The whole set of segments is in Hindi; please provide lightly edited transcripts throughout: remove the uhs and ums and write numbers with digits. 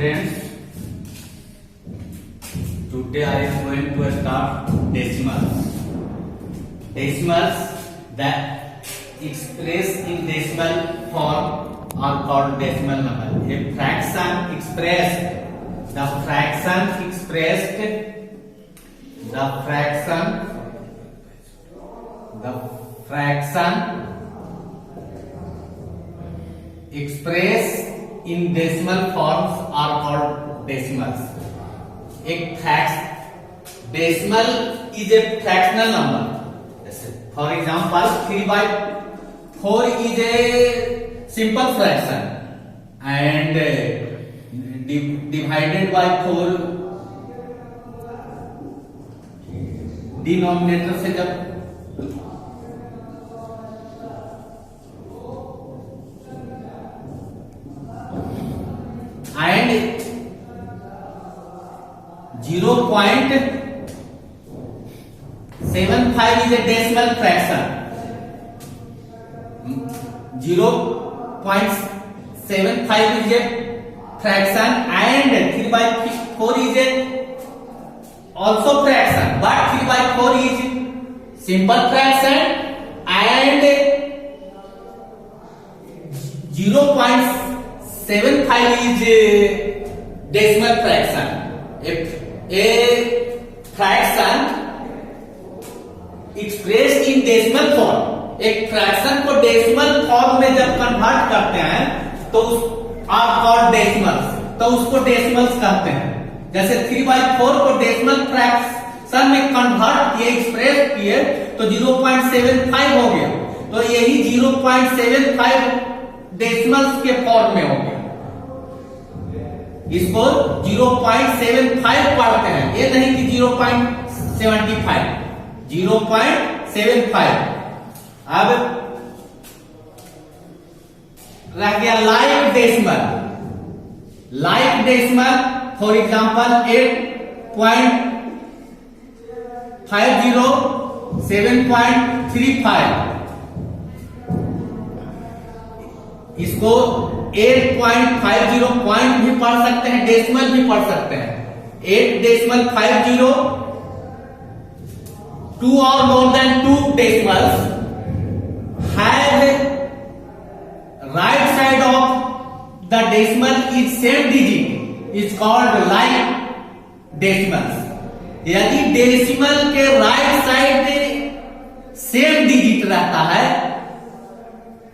students, today I am going to start decimals. Decimals that expressed in decimal form are called decimal number. A fraction expressed, the fraction expressed in decimal forms are called decimals. Decimal is a fractional number. For example, 3/4 is a simple fraction and divided by 4 denominator से जब and 0.75 is a decimal fraction. 0.75 is a fraction and 3/4 is a also fraction, but 3/4 is simple fraction and 0.75 is decimal fraction. A fraction expressed in decimal form, एक फ्रैक्शन को डेसिमल फॉर्म में जब कन्वर्ट करते हैं तो आर कॉल्ड डेसिमल्स, तो उसको डेसिमल्स कहते हैं. जैसे 3/4 को डेसिमल फ्रैक्शन में कन्वर्ट किए, एक्सप्रेस किए तो 0.75 हो गया, तो यही 0.75 डेसिमल्स के फॉर्म में हो गया. इसको 0.75 पढ़ते हैं, ये नहीं कि 0.75, 0.75. अब रह गया like decimal. Like decimal for example 8.50, 7.35. इसको 8.50 पॉइंट भी पढ़ सकते हैं, डेसिमल भी पढ़ सकते हैं. 8.50, 2 or more than 2 decimals have right side of the decimal is same digit is called like decimals. यदि डेसिमल के राइट साइड सेम डिजिट रहता है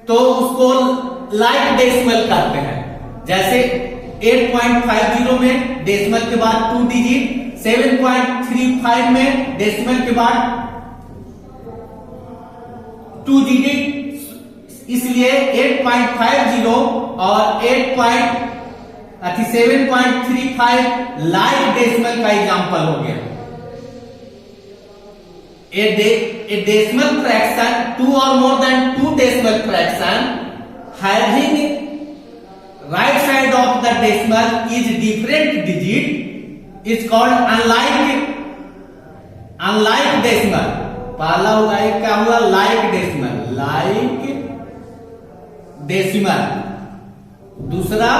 तो उसको लाइक डेसिमल कहते हैं. जैसे 8.50 में डेसिमल के बाद 2 डिजिट, 7.35 में डेसिमल के बाद 2 डिजिट, इसलिए 8.50 और 7.35 लाइक डेसिमल का एग्जांपल हो गया. A decimal fraction, 2 or more than 2 decimal fraction having right side of the decimal is different digit is called unlike decimal. पहला हुआ एक क्या हुआ, लाइक डेसिमल, लाइक डेसिमल. दूसरा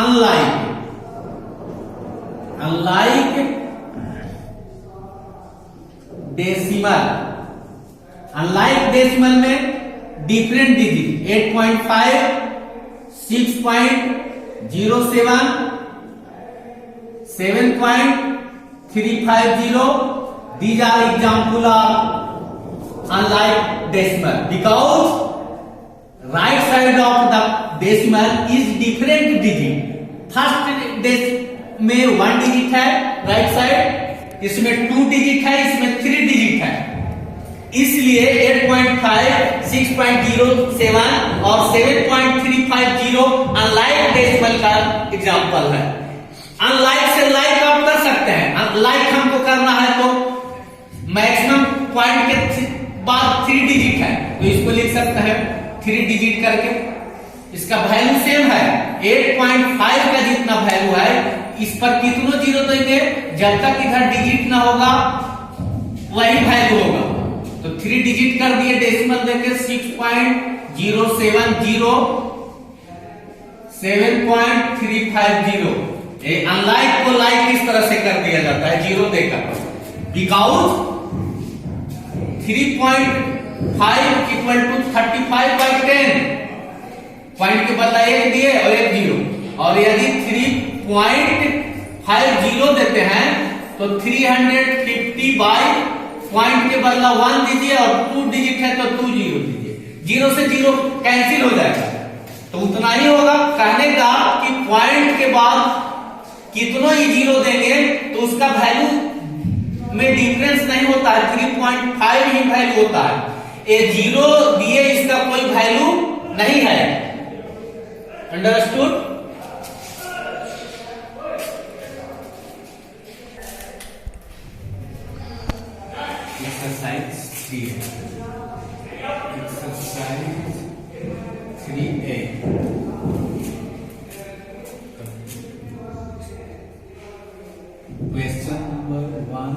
अनलाइक डेसिमल. अनलाइक डेसिमल में different digit 8.5, 6.07, 7.350. These are example of unlike decimal because right side of the decimal is different digit. First में 1 डिजिट है राइट साइड, इसमें 2 डिजिट है, इसमें 3 डिजिट है. इसलिए 8.5, 6.07 और 7.350 अनलाइक डेसिमल का एग्जांपल है. अनलाइक से लाइक आप कर सकते हैं. लाइक हमको करना है तो मैक्सिमम पॉइंट के बाद 3 डिजिट है तो इसको लिख सकते हैं 3 डिजिट करके. इसका वैल्यू सेम है, 8.5 का जितना वैल्यू है इस पर कितनों जीरो देंगे, जब तक इधर डिजिट ना होगा वही वैल्यू होगा. तो 3 डिजिट कर दिए, डेसिमल देंगे 6.070, 7.350. अनलाइक को लाइक इस तरह से कर दिया जाता है जीरो देकर, बिकॉज 3.5 इक्वल टू 35/10, पॉइंट के बदला एक दिए और एक जीरो, और यदि 3.50 देते हैं तो 350 बाई पॉइंट के बदला 1 दीजिए और 2 डिजिट है तो 2 जीरो दीजिए, जीरो से जीरो कैंसिल हो जाएगा, तो उतना ही होगा। कहने का कि पॉइंट के बाद कितनों ही जीरो देंगे तो उसका वैल्यू में डिफरेंस नहीं होता है, 3.5 ही वैल्यू होता है। ये जीरो दिए इसका कोई वैल्यू नहीं है। Understood? Exercise 3 exercise 3A question number 1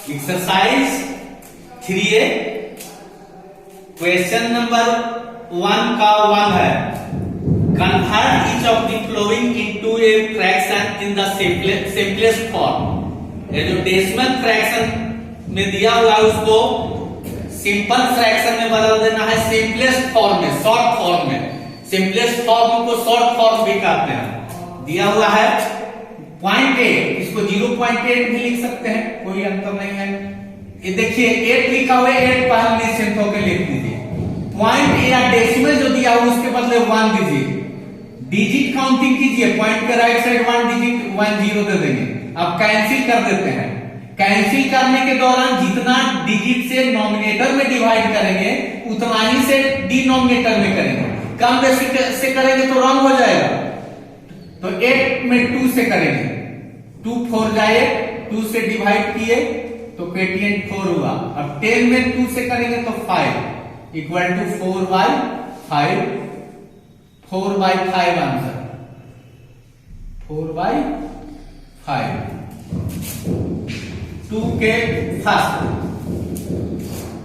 exercise 3A question number 1 का 1 है, convert each of the flowing into a fraction in the simplest form. ये जो डेसिमल फ्रैक्शन में दिया हुआ है उसको सिंपल फ्रैक्शन में बदल देना है, सिंपलेस्ट फॉर्म में, शॉर्ट फॉर्म में। सिंपलेस्ट फॉर्म को शॉर्ट फॉर्म भी कहते हैं। दिया हुआ है 0.8, इसको 0.8 भी लिख सकते हैं, कोई अंतर नहीं है। ये देखिए 8 लिखा हुआ है, 8 पहले निश्चिंत होकर लिख दीजिए। पॉइंट या डेसिमल जो दिया हुआ उसके बदले 1 दीजिए, डिजिट काउंटिंग कीजिए, पॉइंट के राइट साइड 1 डिजिट 1 जीरो दे देंगे। अब कैंसिल कर देते हैं, कैंसिल करने के दौरान जितना डिजिट से नॉमिनेटर में डिवाइड करेंगे उतना ही से डिनोमिनेटर में करेंगे। कम से करेंगे तो रॉन्ग हो जाएगा, तो 8 में 2 से करेंगे, 2 4 जाए, 2 से डिवाइड किए तो पेटिएंट 4 हुआ। अब 10 में 2 से करेंगे तो 5 इक्वल टू 4/5, 4/5 आंसर, 4/5। 2 के first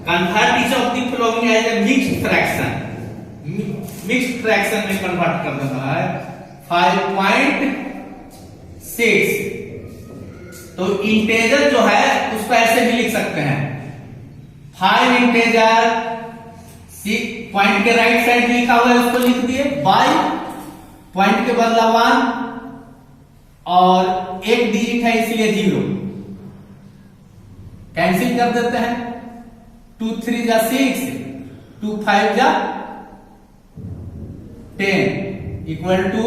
convert each of the following as a mixed fraction, mixed fraction में कन्वर्ट कर देना है। 5.6 तो इंटेजर जो है उसको ऐसे भी लिख सकते हैं, 5 इंटेजर, पॉइंट के राइट साइड लिखा हुआ है उसको लिख दिए, बाय पॉइंट के बदला 1 और एक डिजिट है इसलिए 0, कैंसिल कर देते हैं। 2 3 जा 6, 2 5 जा 10 equal to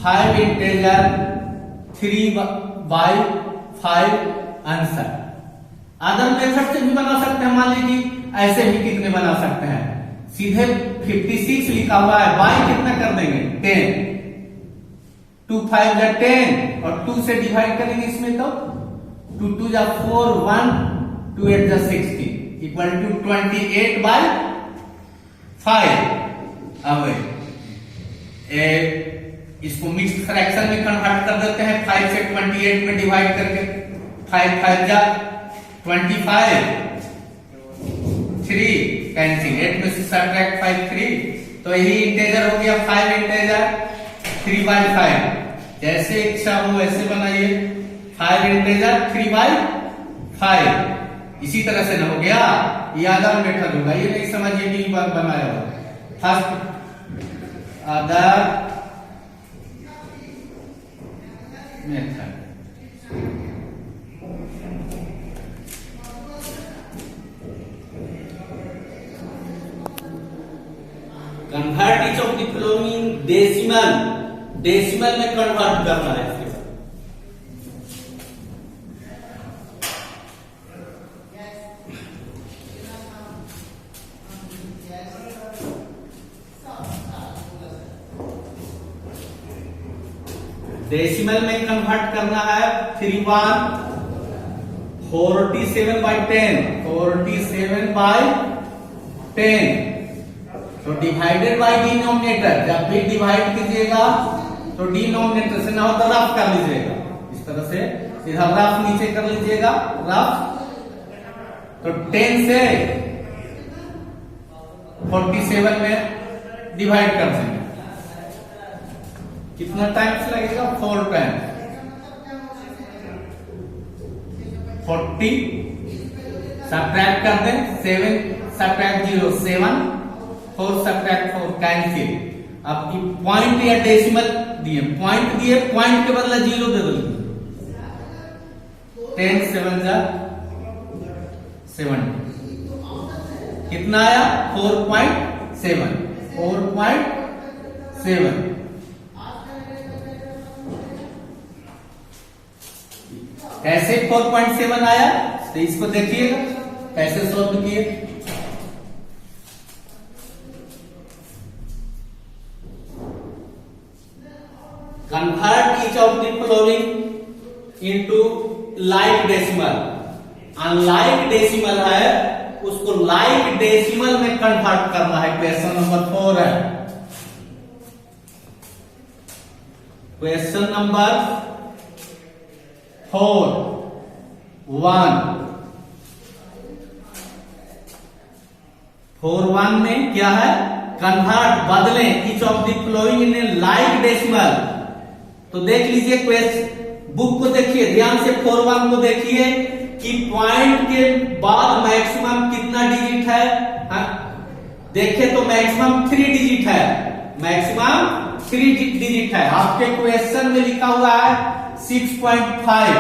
5 integer 3/5 answer. Other method से भी बना सकते हैं, मान लीजिए ऐसे भी कितने बना सकते हैं, सीधे 56 लिखा हुआ है, बाई कितना कर देंगे 10, 2 5 जा 10 और 2 से डिवाइड करेंगे इसमें तो 2 2 जा 4, 1 2 8 जा 16 इक्वल टू 28/5। अब इसको मिक्स्ड फ्रैक्शन में कन्वर्ट कर देते हैं, 5 से 28 में डिवाइड करके, 5 5 जा 25, 3 कैंसिल, 8 में से सब्ट्रैक्ट 5 3, तो यही इंटेजर हो गया 5 इंटेजर 3/5। जैसे इच्छा हो वैसे बनाइए, 5 इंटेजर 3/5, इसी तरह से ना हो गया, ये अदर मेथड होगा, ये नहीं समझिए कि बार बनाया होगा। First other method, convert each of the following decimal, decimal में कन्वर्ट करना है। डेसिमल में कन्वर्ट करना है 47/10, 47/10 तो डिवाइडेड बाय डिनोमिनेटर, जब भी डिवाइड कीजिएगा तो डिनोमिनेटर से ना हो तो रफ कर लीजिएगा, इस तरह से सीधा रफ नीचे कर लीजिएगा, रफ। तो 10 से 47 में डिवाइड कर देंगे। कितना टाइम्स लगेगा? 4 टाइम्स 40, सब्ट्रैक्ट कर दें 7 सब्ट्रैक्ट 0 7, 4 सब्ट्रैक्ट 4 कैंसिल। अब पॉइंट या डेसिमल दिए, पॉइंट के बदला 0 दे दो। 10 7 जा 70, कितना आया? 4.7 4.7। कैसे 4.7 आया? तो इसको देखिएगा कैसे सॉल्व किए। Convert each of the following into like decimal. Unlike decimal है, उसको लाइक डेसिमल में कन्वर्ट करना है। क्वेश्चन नंबर 4 है। क्वेश्चन नंबर 4 1 में क्या है? कन्वर्ट, बदलें each of the following in like decimal. तो देख लीजिए क्वेश्चन बुक को देखिए ध्यान से, 4-1 को देखिए कि पॉइंट के बाद मैक्सिमम कितना डिजिट है। देखिए तो मैक्सिमम 3 डिजिट है, मैक्सिमम 3 डिजिट है। आपके क्वेश्चन में लिखा हुआ है 6.5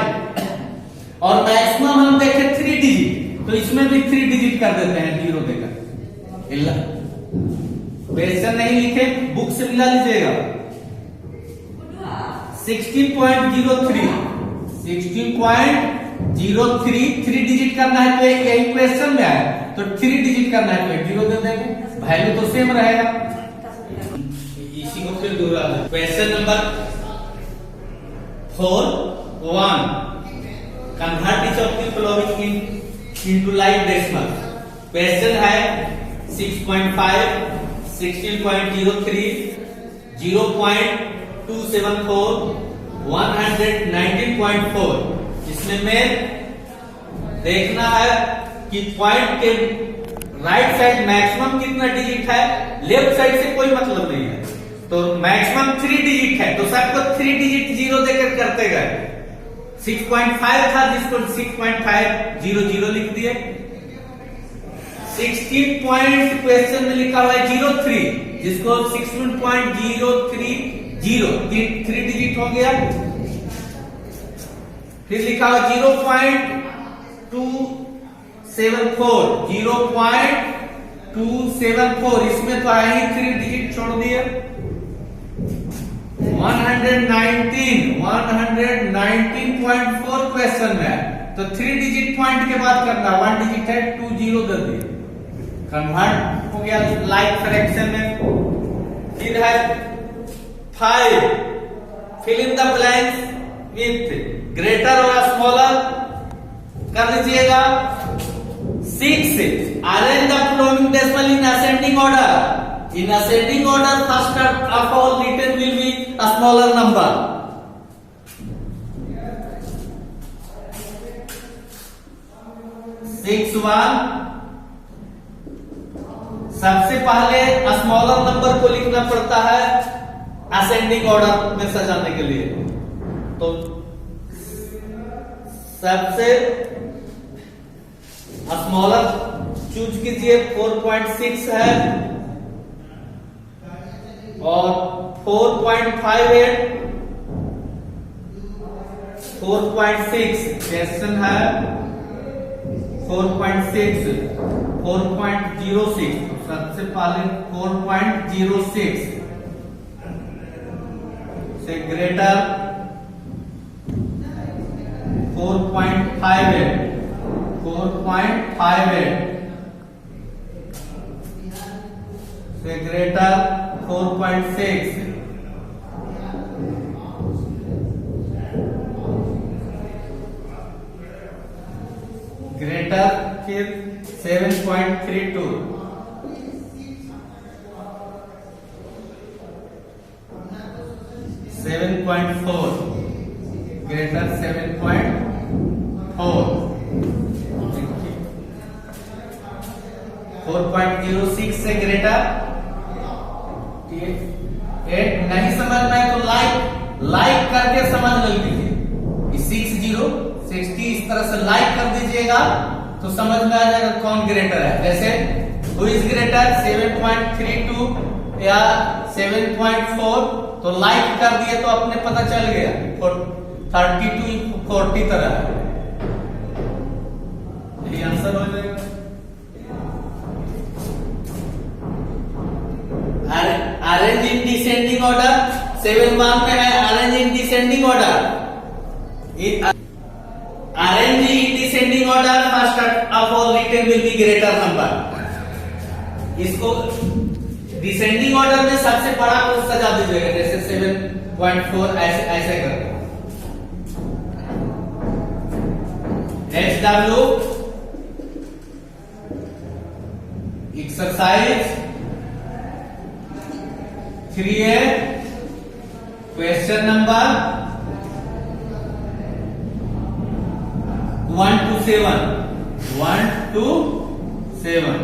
और मैक्सिमम हम देखें 3 डिजिट, तो इसमें भी 3 डिजिट कर देते हैं 0 देकर। क्वेश्चन नहीं लिखे, बुक से मिला लीजिएगा। 16.03 3 डिजिट करना है तो एक क्वेश्चन में आया, तो 3 डिजिट करना है तो एक 0 दे देंगे, वैल्यू तो सेम रहेगा। इसी को फिर दोहरा दो। Question number 4-1 convert each of the following into like decimal. Question है 6.5 16.03 0.274 119.4। इसमें में देखना है कि पॉइंट के राइट साइड मैक्सिमम कितना डिजिट है, लेफ्ट साइड से कोई मतलब नहीं है। तो मैक्सिमम 3 डिजिट है, तो सबको 3 डिजिट 0 देकर करते गए। 6.5 था जिसको 6.500 लिख दिए। 16 पॉइंट क्वेश्चन में लिखा हुआ है 03 जिसको 16.030 3 डिजिट हो गया। फिर लिखा हुआ 0.274 इसमें तो आया ही 3 डिजिट छोड़ दिए। 119.4 क्वेश्चन में तो 3 डिजिट पॉइंट के बाद करना, 1 डिजिट है 20 दे दिए, कन्वर्ट हो गया लाइक फ्रैक्शन में। फिर है 5 fill in the blanks with greater और स्मॉलर कर लीजिएगा। 6 arrange the following decimal in ascending order. In ascending order, first of all written will be a smaller number. 6-1 सबसे पहले स्मॉलर नंबर को लिखना पड़ता है असेंडिंग ऑर्डर में सजाने के लिए। तो सबसे स्मॉलर चूज कीजिए, 4.6 है और 4.58 4.6 क्वेश्चन है 4.6 4.06 सबसे पहले 4.06 से ग्रेटर 4.58 से ग्रेटर 4.6 ग्रेटर फिर 7.32 7.4 ग्रेटर 7.4 4.06 से ग्रेटर 8 नहीं समझ में आए तो लाइक करके समझ लीजिए। 60 इस तरह से लाइक कर दीजिएगा तो समझ में आ जाएगा कौन ग्रेटर है। जैसे हु इज ग्रेटर 7.32 या 7.4, तो लाइक कर दिए तो अपने पता चल गया 32 40 तरह है, यही आंसर हो जाएगा। Arrange in descending order 7 mark में है। Arrange in descending order, arrange in descending order first of all written will be greater number. इसको डिसेंडिंग ऑर्डर में सबसे बड़ा को सजा दीजिएगा, जैसे 7.4 ऐसे करके। HW exercise 3A question number 1 to 7